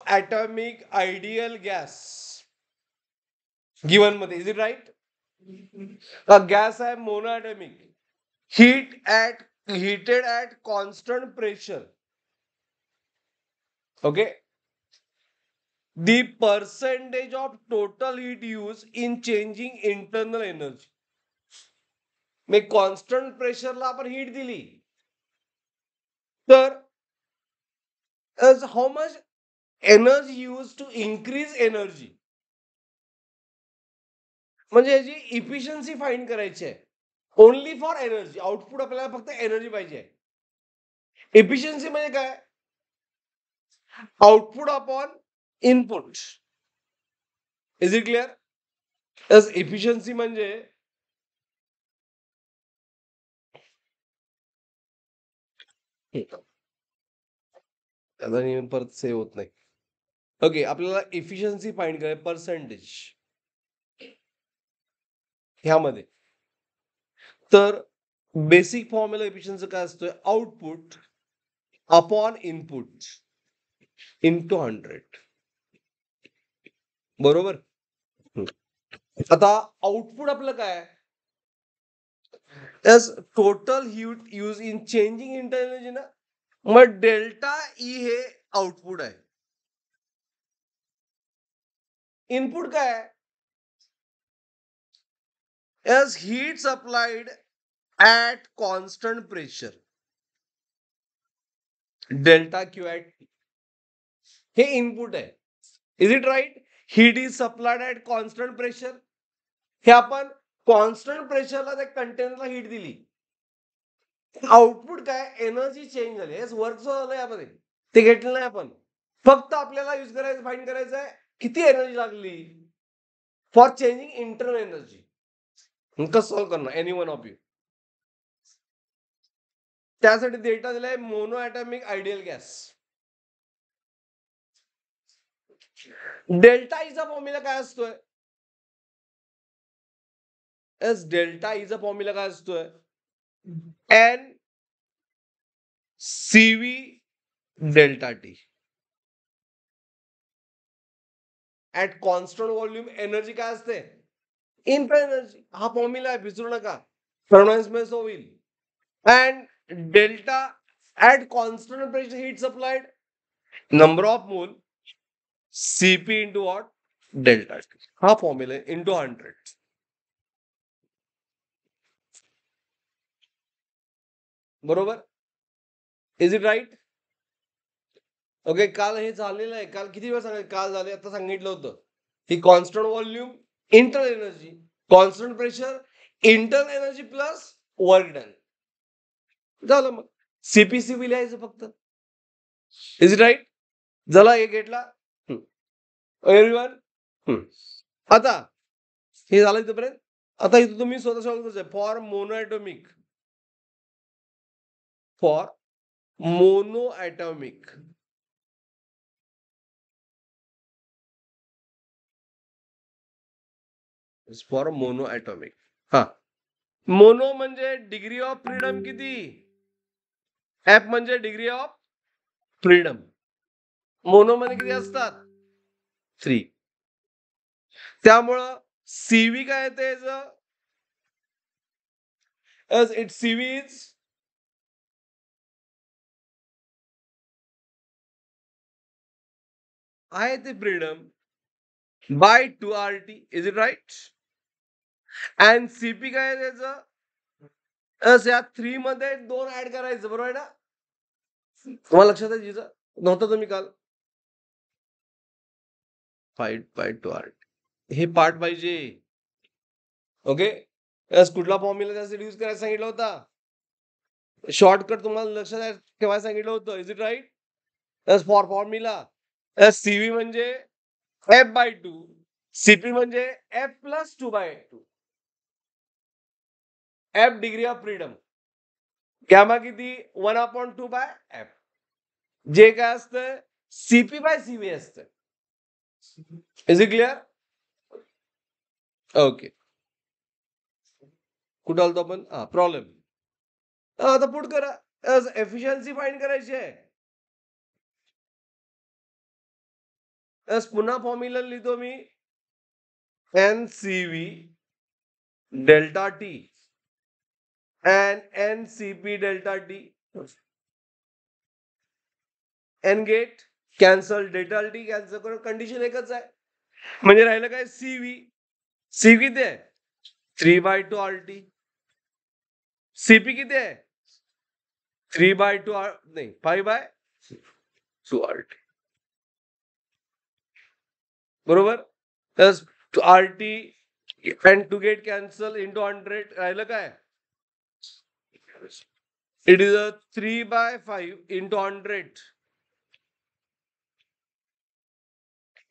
atomic ideal gas given मध्ये. Is it right? Gas आहे monoatomic, heated at constant pressure. Okay. The percentage of total heat used in changing internal energy. मी constant प्रेशरला आपण heat दिली तर how much energy use to increase energy, म्हणजे याची efficiency find करायची आहे. Only for energy. आउटपुट आपल्याला फक्त एनर्जी पाहिजे. इफिशियन्सी म्हणजे काय? Output upon input. Is it clear? Efficiency म्हणजे त्याचा नियम परत सेव्ह होत नाही. ओके, आपल्याला इफिशियन्सी फाइंड करायचं पर्सेंटेज ह्यामध्ये. तर बेसिक फॉर्म्युला इफिशियन्सी काय असतोय? Output upon input into 100. बरोबर. आता आउटपुट आपलं काय? As total heat use in changing internal energy ना. मग डेल्टा ई हे आउटपुट आहे. इनपुट काय आहे? As heat supplied at constant pressure, delta Q at T. हे इनपुट आहे. Is it right? Heat is supplied at constant pressure. हे आपण कॉन्स्टंट प्रेशरला त्या कंटेनरला हीट दिली. आउटपुट काय? एनर्जी चेंज झाली. वर्क जो झालं यामध्ये ते घेतलं नाही आपण. फक्त आपल्याला यूज करायचं, फाइंड करायचं आहे किती एनर्जी लागली फॉर चेंजिंग इंटरनल एनर्जी. कसं सॉल्व्ह करणार? Any one of you. त्यासाठी डेटा दिलाय monoatomic ideal gas. Delta ईचा फॉर्म्युला काय असतोय? डेल्टा ईचा फॉर्म्युला काय असतोय? N CV delta T at constant volume. Energy काय असते? Internal energy. हा फॉर्म्युला आहे, विसरू नका. प्रोनाउन्समेंट होईल. And delta at constant pressure heat supplied, number of mole CP into what? Delta T. हा फॉर्म्युला आहे इंटू 100. बरोबर. Is it right? ओके. काल हे झालेलं आहे. काल किती वेळ सांगितलं? काल झाले, आता सांगितलं होतं की constant volume internal energy, constant pressure internal energy plus work done. झालं. मग सीपीसीबी लिहायचं फक्त. Is it right? झाला हे घेतला एव्हरीवन. आता हे झालं इथपर्यंत. आता इथं तुम्ही स्वतः सॉल्व्ह करायचं. For mono atomic, for mono atomic for mono atomic. हा, मोनो म्हणजे डिग्री ऑफ फ्रीडम किती? एफ म्हणजे डिग्री ऑफ फ्रीडम. मोनो मध्ये किती असतात? 3. त्यामुळं सीव्ही काय येते? इट सीव्ही इज आहे ते freedom by 2RT. Is it right? And CP काय आहे त्याचं? या 3 मध्ये 2 ऍड करायचं. बरोबर आहे ना? तुम्हाला लक्षात आहे जिचं नव्हतं तुम्ही काल? 5/2RT हे पार्ट पाहिजे. ओके. कुठला फॉर्म्युला त्यासाठी यूज करायला सांगितलं होता? शॉर्टकट तुम्हाला लक्षात ठेवायला सांगितलं होतं. Is it right? For formula CV म्हणजे F/2, सीपी म्हणजे F+2/2. F degree of freedom, gamma किती? 1/2/F. जे काय असतं? CP/CV असतं. Is it clear? ओके. कुठं आलतो आपण? प्रॉब्लेम. आता पुट करा. एफिशियन्सी फाइंड करायची आहे. पुन्हा फॉर्म्युला लिहितो मी NCV delta T and NCP delta T N get cancel delta T cancel करून कंडिशन एकच आहे. म्हणजे राहिलं काय सीव्ही. सी किती आहे 3/2 RT. सीपी किती आहे 3/2 नाही 5/2 RT. बरोबर. तर RT and to get cancel into 100 राहिलं काय. It is a 3/5 into 100.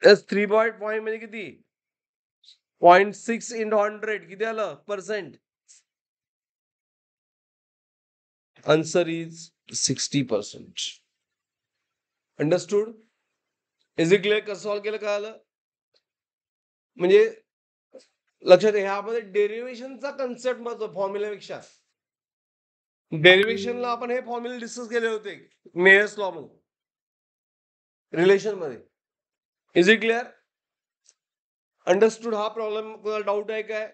3 point म्हणजे किती 0.6 into 100 किती आलं % answer is 60%. Understood. Is it clear. कसं सॉल्व्ह केलं कळालं. म्हणजे लक्षात ह्यामध्ये डेरिव्हेशनचा कन्सेप्ट महत्व फॉर्म्युलापेक्षा. डेरिव्हेशनला आपण हे फॉर्म्युला डिस्कस केले होते मेयर्स लॉ मध्ये रिलेशन मध्ये. Is it clear. अंडरस्टूड. हा प्रॉब्लेम कोणाला डाऊट आहे काय.